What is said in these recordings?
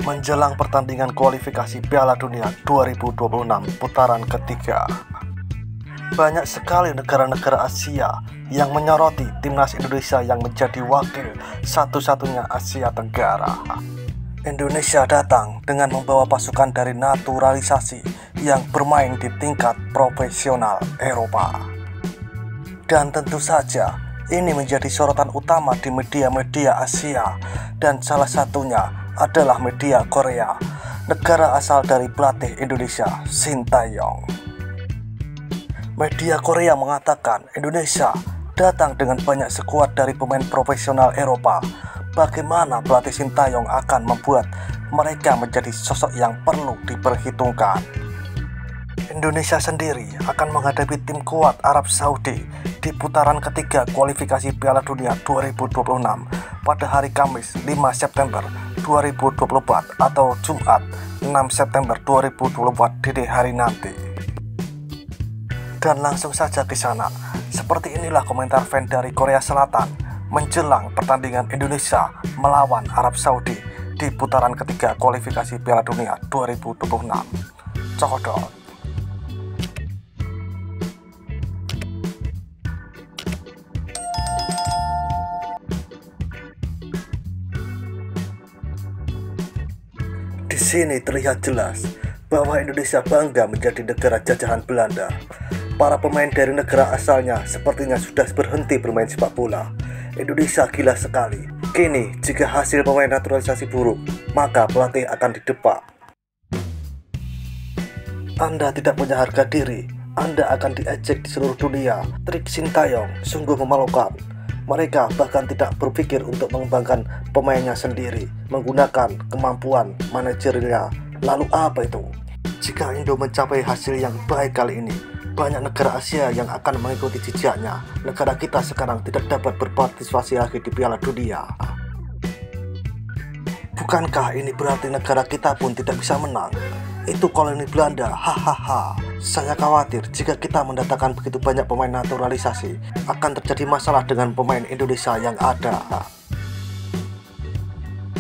menjelang pertandingan kualifikasi Piala Dunia 2026 putaran ketiga. Banyak sekali negara-negara Asia yang menyoroti timnas Indonesia yang menjadi wakil satu-satunya Asia Tenggara. Indonesia datang dengan membawa pasukan dari naturalisasi yang bermain di tingkat profesional Eropa. Dan tentu saja ini menjadi sorotan utama di media-media Asia, dan salah satunya adalah media Korea, negara asal dari pelatih Indonesia, Sintayong. Media Korea mengatakan Indonesia datang dengan banyak skuad dari pemain profesional Eropa. Bagaimana pelatih Sintayong akan membuat mereka menjadi sosok yang perlu diperhitungkan. Indonesia sendiri akan menghadapi tim kuat Arab Saudi di putaran ketiga kualifikasi Piala Dunia 2026 pada hari Kamis 5 September 2024 atau Jumat 6 September 2024 dini hari nanti. Dan langsung saja ke sana. Seperti inilah komentar fan dari Korea Selatan menjelang pertandingan Indonesia melawan Arab Saudi di putaran ketiga kualifikasi Piala Dunia 2026. Codot. Di sini terlihat jelas bahwa Indonesia bangga menjadi negara jajahan Belanda. Para pemain dari negara asalnya sepertinya sudah berhenti bermain sepak bola. Indonesia gila sekali. Kini, jika hasil pemain naturalisasi buruk, maka pelatih akan didepak. Anda tidak punya harga diri, Anda akan diejek di seluruh dunia. Trik Sintayong sungguh memalukan. Mereka bahkan tidak berpikir untuk mengembangkan pemainnya sendiri, menggunakan kemampuan manajerialnya. Lalu apa itu? Jika Indo mencapai hasil yang baik kali ini, banyak negara Asia yang akan mengikuti jejaknya. Negara kita sekarang tidak dapat berpartisipasi lagi di Piala Dunia. Bukankah ini berarti negara kita pun tidak bisa menang? Itu koloni Belanda, hahaha. Saya khawatir jika kita mendatangkan begitu banyak pemain naturalisasi, akan terjadi masalah dengan pemain Indonesia yang ada.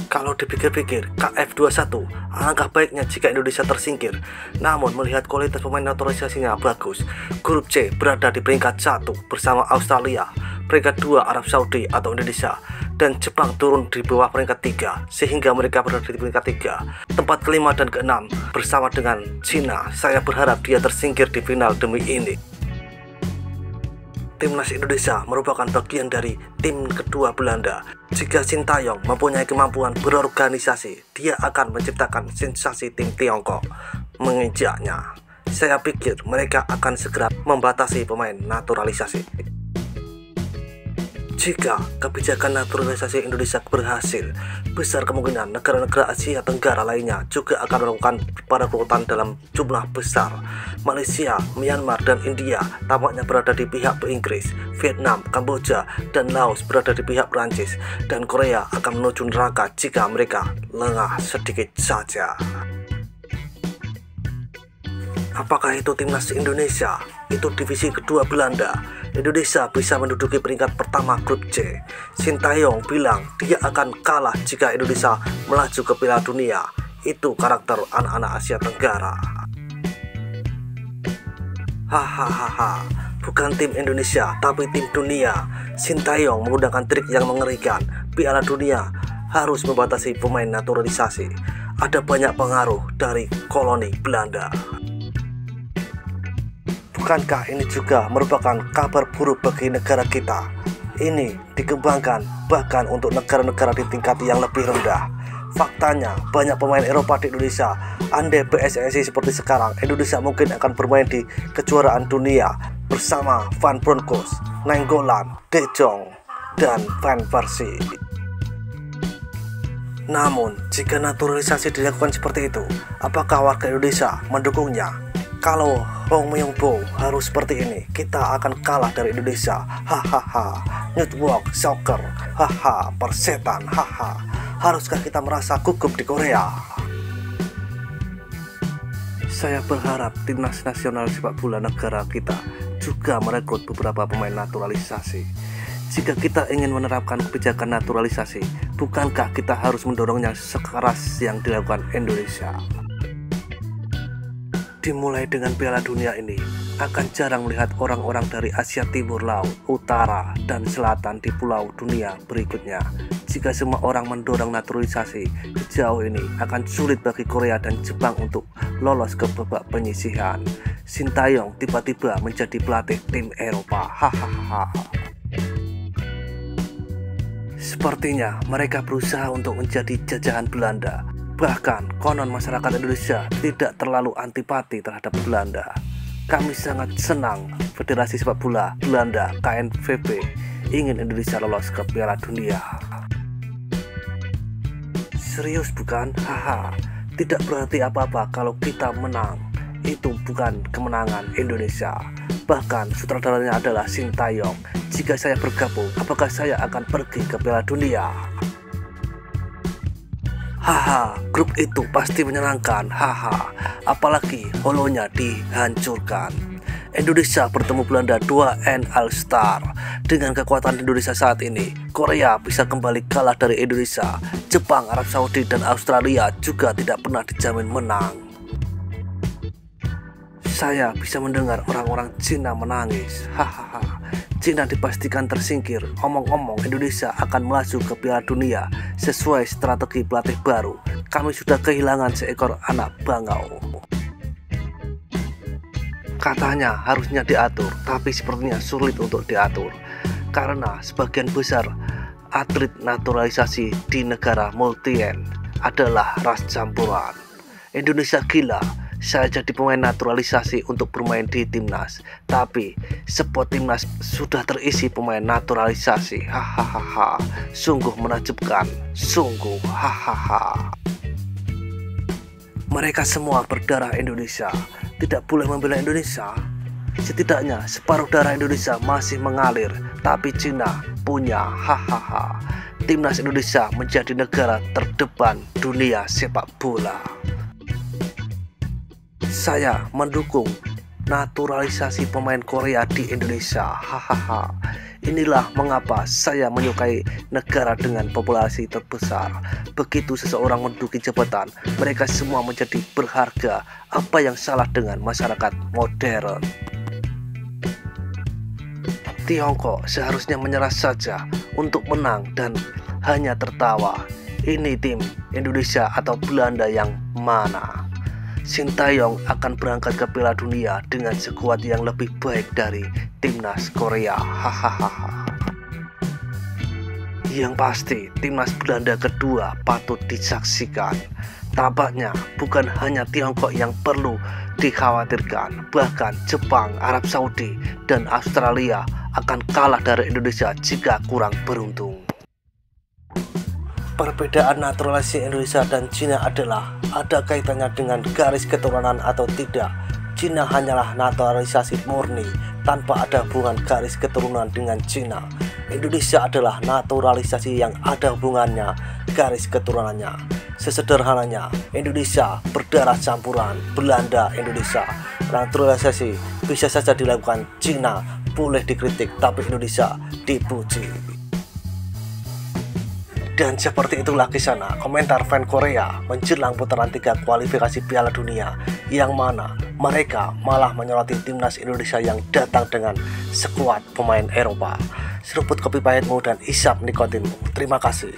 Kalau dipikir-pikir, KF21, alangkah baiknya jika Indonesia tersingkir. Namun melihat kualitas pemain naturalisasinya bagus, grup C berada di peringkat 1 bersama Australia, peringkat 2 Arab Saudi atau Indonesia, dan Jepang turun di bawah peringkat 3, sehingga mereka berada di peringkat 3. Tempat kelima dan keenam bersama dengan Cina. Saya berharap dia tersingkir di final demi ini. Timnas Indonesia merupakan bagian dari tim kedua Belanda. Jika Sintayong mempunyai kemampuan berorganisasi, dia akan menciptakan sensasi tim Tiongkok menginjaknya. Saya pikir mereka akan segera membatasi pemain naturalisasi. Jika kebijakan naturalisasi Indonesia berhasil, besar kemungkinan negara-negara Asia Tenggara lainnya juga akan melakukan perekrutan dalam jumlah besar. Malaysia, Myanmar, dan India tampaknya berada di pihak Inggris. Vietnam, Kamboja, dan Laos berada di pihak Prancis. Dan Korea akan menuju neraka jika mereka lengah sedikit saja. Apakah itu timnas Indonesia? Itu divisi kedua Belanda. Indonesia bisa menduduki peringkat pertama grup C. Sintayong bilang dia akan kalah jika Indonesia melaju ke Piala Dunia. Itu karakter anak-anak Asia Tenggara. Hahaha, bukan tim Indonesia tapi tim dunia. Sintayong menggunakan trik yang mengerikan. Piala Dunia harus membatasi pemain naturalisasi. Ada banyak pengaruh dari koloni Belanda. Bukankah ini juga merupakan kabar buruk bagi negara kita? Ini dikembangkan bahkan untuk negara-negara di tingkat yang lebih rendah. Faktanya, banyak pemain Eropa di Indonesia. Andai PSSI seperti sekarang, Indonesia mungkin akan bermain di kejuaraan dunia bersama Van Bronckhorst, Nainggolan, De Jong, dan Van Persie. Namun, jika naturalisasi dilakukan seperti itu, apakah warga Indonesia mendukungnya? Kalau Hong Myung-bo harus seperti ini, kita akan kalah dari Indonesia. Hahaha. Network soccer. Haha. Persetan. Haha. Haruskah kita merasa gugup di Korea? Saya berharap timnas nasional sepak bola negara kita juga merekrut beberapa pemain naturalisasi. Jika kita ingin menerapkan kebijakan naturalisasi, bukankah kita harus mendorongnya sekeras yang dilakukan Indonesia? Dimulai dengan Piala Dunia ini, akan jarang melihat orang-orang dari Asia Timur Laut, Utara, dan Selatan di pulau dunia berikutnya. Jika semua orang mendorong naturalisasi sejauh ini, akan sulit bagi Korea dan Jepang untuk lolos ke babak penyisihan. Sintayong tiba-tiba menjadi pelatih tim Eropa. Hahaha. Sepertinya mereka berusaha untuk menjadi jajahan Belanda. Bahkan konon masyarakat Indonesia tidak terlalu antipati terhadap Belanda. Kami sangat senang Federasi Sepak Bola Belanda KNVB ingin Indonesia lolos ke Piala Dunia. Serius bukan? Haha. Tidak berarti apa-apa kalau kita menang. Itu bukan kemenangan Indonesia. Bahkan sutradaranya adalah Sintayong. Jika saya bergabung, apakah saya akan pergi ke Piala Dunia? Haha, grup itu pasti menyenangkan. Haha, apalagi holonya dihancurkan. Indonesia bertemu Belanda 2N All Star. Dengan kekuatan Indonesia saat ini, Korea bisa kembali kalah dari Indonesia. Jepang, Arab Saudi, dan Australia juga tidak pernah dijamin menang. Saya bisa mendengar orang-orang Cina menangis. Hahaha. Cina dipastikan tersingkir. Omong-omong, Indonesia akan melaju ke Piala Dunia sesuai strategi pelatih baru. Kami sudah kehilangan seekor anak bangau. Katanya harusnya diatur, tapi sepertinya sulit untuk diatur. Karena sebagian besar atlet naturalisasi di negara multien adalah ras campuran. Indonesia gila. Saya jadi pemain naturalisasi untuk bermain di timnas, tapi spot timnas sudah terisi pemain naturalisasi. Hahaha, sungguh menakjubkan, sungguh. Hahaha. Mereka semua berdarah Indonesia, tidak boleh membela Indonesia. Setidaknya separuh darah Indonesia masih mengalir, tapi Cina punya. Hahaha. Timnas Indonesia menjadi negara terdepan dunia sepak bola. Saya mendukung naturalisasi pemain Korea di Indonesia. Hahaha. Inilah mengapa saya menyukai negara dengan populasi terbesar. Begitu seseorang menduduki jabatan, mereka semua menjadi berharga. Apa yang salah dengan masyarakat modern? Tiongkok seharusnya menyerah saja untuk menang dan hanya tertawa. Ini tim Indonesia atau Belanda yang mana? Sintayong akan berangkat ke Piala Dunia dengan skuad yang lebih baik dari timnas Korea. Hahaha. Yang pasti, timnas Belanda kedua patut disaksikan. Tampaknya bukan hanya Tiongkok yang perlu dikhawatirkan, bahkan Jepang, Arab Saudi, dan Australia akan kalah dari Indonesia jika kurang beruntung. Perbedaan naturalisasi Indonesia dan Cina adalah ada kaitannya dengan garis keturunan atau tidak. Cina hanyalah naturalisasi murni tanpa ada hubungan garis keturunan dengan Cina. Indonesia adalah naturalisasi yang ada hubungannya garis keturunannya. Sesederhananya, Indonesia berdarah campuran Belanda Indonesia. Naturalisasi bisa saja dilakukan. Cina boleh dikritik, tapi Indonesia dipuji. Dan seperti itulah kisah komentar fan Korea menjelang putaran 3 kualifikasi Piala Dunia, yang mana mereka malah menyoroti timnas Indonesia yang datang dengan skuad pemain Eropa. Seruput kopi pahitmu dan isap nikotinmu. Terima kasih.